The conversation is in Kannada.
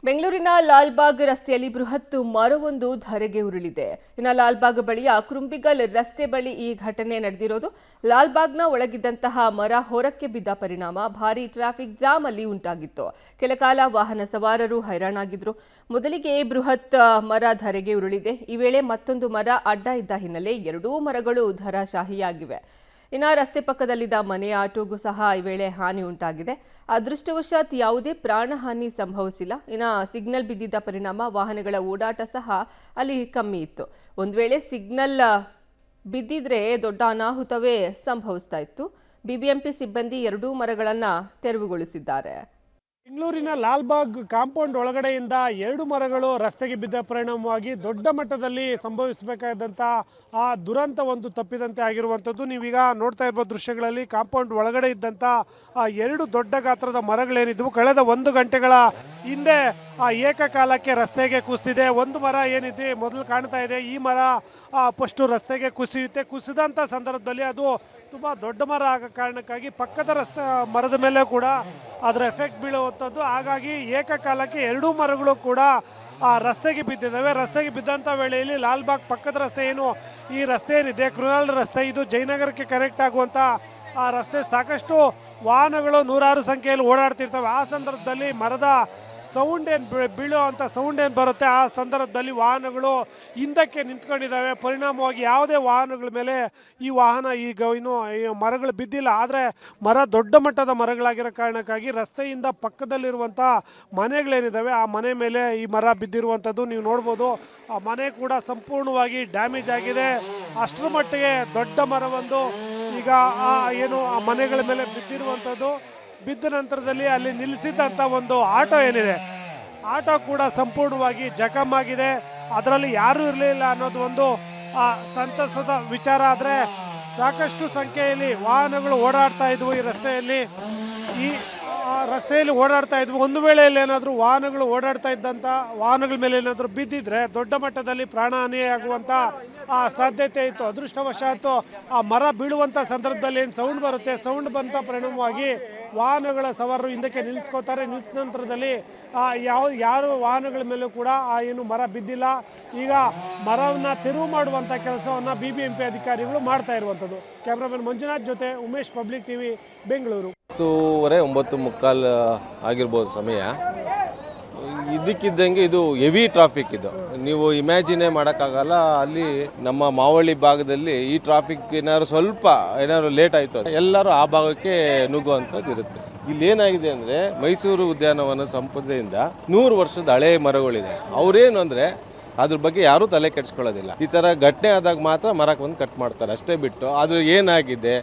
ಬೆಂಗಳೂರಿನ ಲಾಲ್ಬಾಗ್ ರಸ್ತೆಯಲ್ಲಿ ಬೃಹತ್ ಮರವೊಂದು ಧರೆಗೆ ಉರುಳಿದೆ. ಇನ್ನು ಲಾಲ್ಬಾಗ್ ಬಳಿಯ ಕುರುಂಬಿಗಲ್ ರಸ್ತೆ ಬಳಿ ಈ ಘಟನೆ ನಡೆದಿರೋದು. ಲಾಲ್ಬಾಗ್ನ ಒಳಗಿದ್ದಂತಹ ಮರ ಹೊರಕ್ಕೆ ಬಿದ್ದ ಪರಿಣಾಮ ಭಾರೀ ಟ್ರಾಫಿಕ್ ಜಾಮ್ ಅಲ್ಲಿ ಉಂಟಾಗಿತ್ತು. ಕೆಲಕಾಲ ವಾಹನ ಸವಾರರು ಹೈರಾಣಾಗಿದ್ರು. ಮೊದಲಿಗೆ ಬೃಹತ್ ಮರ ಧರೆಗೆ ಉರುಳಿದೆ. ಈ ವೇಳೆ ಮತ್ತೊಂದು ಮರ ಅಡ್ಡ ಇದ್ದ ಹಿನ್ನೆಲೆ ಎರಡೂ ಮರಗಳು ಧರಾಶಾಹಿಯಾಗಿವೆ. ಇನ್ನು ರಸ್ತೆ ಪಕ್ಕದಲ್ಲಿದ್ದ ಮನೆಯ ಆಟೋಗೂ ಸಹ ಈ ವೇಳೆ ಹಾನಿ ಉಂಟಾಗಿದೆ. ಅದೃಷ್ಟವಶಾತ್ ಯಾವುದೇ ಪ್ರಾಣಹಾನಿ ಸಂಭವಿಸಿಲ್ಲ. ಇನ್ನು ಸಿಗ್ನಲ್ ಬಿದ್ದಿದ್ದ ಪರಿಣಾಮ ವಾಹನಗಳ ಓಡಾಟ ಸಹ ಅಲ್ಲಿ ಕಮ್ಮಿ ಇತ್ತು. ಒಂದು ವೇಳೆ ಸಿಗ್ನಲ್ ಬಿದ್ದಿದ್ರೆ ದೊಡ್ಡ ಅನಾಹುತವೇ ಸಂಭವಿಸ್ತಾ ಇತ್ತು. ಬಿಬಿಎಂಪಿ ಸಿಬ್ಬಂದಿ ಎರಡೂ ಮರಗಳನ್ನು ತೆರವುಗೊಳಿಸಿದ್ದಾರೆ. ಬೆಂಗಳೂರಿನ ಲಾಲ್ಬಾಗ್ ಕಾಂಪೌಂಡ್ ಒಳಗಡೆಯಿಂದ ಎರಡು ಮರಗಳು ರಸ್ತೆಗೆ ಬಿದ್ದ ಪರಿಣಾಮವಾಗಿ ದೊಡ್ಡ ಮಟ್ಟದಲ್ಲಿ ಸಂಭವಿಸಬೇಕಾದಂಥ ಆ ದುರಂತ ಒಂದು ತಪ್ಪಿದಂತೆ ಆಗಿರುವಂಥದ್ದು. ನೀವೀಗ ನೋಡ್ತಾ ಇರುವ ದೃಶ್ಯಗಳಲ್ಲಿ ಕಾಂಪೌಂಡ್ ಒಳಗಡೆ ಇದ್ದಂಥ ಆ ಎರಡು ದೊಡ್ಡ ಗಾತ್ರದ ಮರಗಳೇನಿದ್ವು ಕಳೆದ 1 ಗಂಟೆಗಳ ಹಿಂದೆ ಆ ಏಕಕಾಲಕ್ಕೆ ರಸ್ತೆಗೆ ಕುಸಿದಿದೆ. ಒಂದು ಮರ ಏನಿದೆ ಮೊದಲು ಕಾಣ್ತಾ ಇದೆ, ಈ ಮರ ಫಸ್ಟು ರಸ್ತೆಗೆ ಕುಸಿದಂಥ ಸಂದರ್ಭದಲ್ಲಿ ಅದು ತುಂಬ ದೊಡ್ಡ ಮರ ಆಗೋ ಕಾರಣಕ್ಕಾಗಿ ಪಕ್ಕದ ರಸ್ತೆ ಮರದ ಮೇಲೆ ಕೂಡ ಅದರ ಎಫೆಕ್ಟ್ ಬೀಳುವಂಥದ್ದು. ಹಾಗಾಗಿ ಏಕಕಾಲಕ್ಕೆ ಎರಡೂ ಮರಗಳು ಕೂಡ ರಸ್ತೆಗೆ ಬಿದ್ದಿದ್ದಾವೆ. ರಸ್ತೆಗೆ ಬಿದ್ದಂಥ ವೇಳೆಯಲ್ಲಿ ಲಾಲ್ಬಾಗ್ ಪಕ್ಕದ ರಸ್ತೆ ಏನು ಈ ರಸ್ತೆ ಏನಿದೆ ಕೃನಾಲ್ ರಸ್ತೆ, ಇದು ಜಯನಗರಕ್ಕೆ ಕನೆಕ್ಟ್ ಆಗುವಂಥ ಆ ರಸ್ತೆ ಸಾಕಷ್ಟು ವಾಹನಗಳು ನೂರಾರು ಸಂಖ್ಯೆಯಲ್ಲಿ ಓಡಾಡ್ತಿರ್ತವೆ. ಆ ಸಂದರ್ಭದಲ್ಲಿ ಮರದ ಸೌಂಡ್ ಏನು ಬೀಳುವಂಥ ಸೌಂಡ್ ಏನು ಬರುತ್ತೆ, ಆ ಸಂದರ್ಭದಲ್ಲಿ ವಾಹನಗಳು ಹಿಂದಕ್ಕೆ ನಿಂತ್ಕೊಂಡಿದ್ದಾವೆ. ಪರಿಣಾಮವಾಗಿ ಯಾವುದೇ ವಾಹನಗಳ ಮೇಲೆ ಈ ವಾಹನ ಈಗ ಇನ್ನೂ ಮರಗಳು ಬಿದ್ದಿಲ್ಲ. ಆದರೆ ಮರ ದೊಡ್ಡ ಮಟ್ಟದ ಮರಗಳಾಗಿರೋ ಕಾರಣಕ್ಕಾಗಿ ರಸ್ತೆಯಿಂದ ಪಕ್ಕದಲ್ಲಿರುವಂಥ ಮನೆಗಳೇನಿದ್ದಾವೆ ಆ ಮನೆ ಮೇಲೆ ಈ ಮರ ಬಿದ್ದಿರುವಂಥದ್ದು ನೀವು ನೋಡ್ಬೋದು. ಆ ಮನೆ ಕೂಡ ಸಂಪೂರ್ಣವಾಗಿ ಡ್ಯಾಮೇಜ್ ಆಗಿದೆ. ಅಷ್ಟರ ಮಟ್ಟಿಗೆ ದೊಡ್ಡ ಮರವೊಂದು ಈಗ ಆ ಮನೆಗಳ ಮೇಲೆ ಬಿದ್ದಿರುವಂಥದ್ದು. ಬಿದ್ದ ನಂತರದಲ್ಲಿ ಅಲ್ಲಿ ನಿಲ್ಲಿಸಿದಂಥ ಒಂದು ಆಟೋ ಏನಿದೆ, ಆಟೋ ಕೂಡ ಸಂಪೂರ್ಣವಾಗಿ ಜಖಮ್ ಆಗಿದೆ. ಅದರಲ್ಲಿ ಯಾರೂ ಇರಲಿಲ್ಲ ಅನ್ನೋದು ಒಂದು ಸಂತಸದ ವಿಚಾರ. ಆದರೆ ಸಾಕಷ್ಟು ಸಂಖ್ಯೆಯಲ್ಲಿ ವಾಹನಗಳು ಓಡಾಡ್ತಾ ಇದ್ವು ಈ ರಸ್ತೆಯಲ್ಲಿ ಓಡಾಡ್ತಾ ಇದ್ವು. ಒಂದು ವೇಳೆಯಲ್ಲಿ ಏನಾದರೂ ವಾಹನಗಳು ಓಡಾಡ್ತಾ ಇದ್ದಂಥ ವಾಹನಗಳ ಮೇಲೆ ಏನಾದರೂ ಬಿದ್ದಿದ್ರೆ ದೊಡ್ಡ ಮಟ್ಟದಲ್ಲಿ ಪ್ರಾಣಹಾನಿಯಾಗುವಂಥ ಸಾಧ್ಯತೆ ಇತ್ತು. ಅದೃಷ್ಟವಶಾತ್ತು ಆ ಮರ ಬೀಳುವಂಥ ಸಂದರ್ಭದಲ್ಲಿ ಏನು ಸೌಂಡ್ ಬರುತ್ತೆ, ಸೌಂಡ್ ಬಂದ ಪರಿಣಾಮವಾಗಿ ವಾಹನಗಳ ಸವಾರರು ಹಿಂದಕ್ಕೆ ನಿಲ್ಲಿಸ್ಕೋತಾರೆ. ನಿಲ್ಲಿಸಿದ ನಂತರದಲ್ಲಿ ಯಾರು ವಾಹನಗಳ ಮೇಲೂ ಕೂಡ ಏನು ಮರ ಬಿದ್ದಿಲ್ಲ. ಈಗ ಮರವನ್ನು ತೆರವು ಮಾಡುವಂಥ ಕೆಲಸವನ್ನು BBMP ಅಧಿಕಾರಿಗಳು ಮಾಡ್ತಾ ಇರುವಂಥದ್ದು. ಕ್ಯಾಮ್ರಾಮನ್ ಮಂಜುನಾಥ್ ಜೊತೆ ಉಮೇಶ್, ಪಬ್ಲಿಕ್ TV, ಬೆಂಗಳೂರು. 9:30 9:45 ಆಗಿರ್ಬೋದು ಸಮಯ. ಇದಕ್ಕಿದ್ದಂಗೆ ಇದು ಹೆವಿ ಟ್ರಾಫಿಕ್. ಇದು ನೀವು ಇಮ್ಯಾಜಿನೇ ಮಾಡೋಕ್ಕಾಗಲ್ಲ. ಅಲ್ಲಿ ನಮ್ಮ ಮಾವಳ್ಳಿ ಭಾಗದಲ್ಲಿ ಈ ಟ್ರಾಫಿಕ್ ಏನಾದ್ರು ಲೇಟ್ ಆಯಿತು ಎಲ್ಲರೂ ಆ ಭಾಗಕ್ಕೆ ನುಗ್ಗುವಂಥದ್ದು ಇರುತ್ತೆ. ಇಲ್ಲಿ ಏನಾಗಿದೆ ಅಂದರೆ ಮೈಸೂರು ಉದ್ಯಾನವನ ಸಂಪದೆಯಿಂದ 100 ವರ್ಷದ ಹಳೆ ಮರಗಳಿದೆ. ಅವ್ರೇನು ಅಂದರೆ ಅದ್ರ ಬಗ್ಗೆ ಯಾರೂ ತಲೆ ಕೆಡಿಸ್ಕೊಳ್ಳೋದಿಲ್ಲ. ಈ ಥರ ಘಟನೆ ಆದಾಗ ಮಾತ್ರ ಮರಕ್ಕೆ ಒಂದು ಕಟ್ ಮಾಡ್ತಾರೆ ಅಷ್ಟೇ ಬಿಟ್ಟು ಅದು ಏನಾಗಿದೆ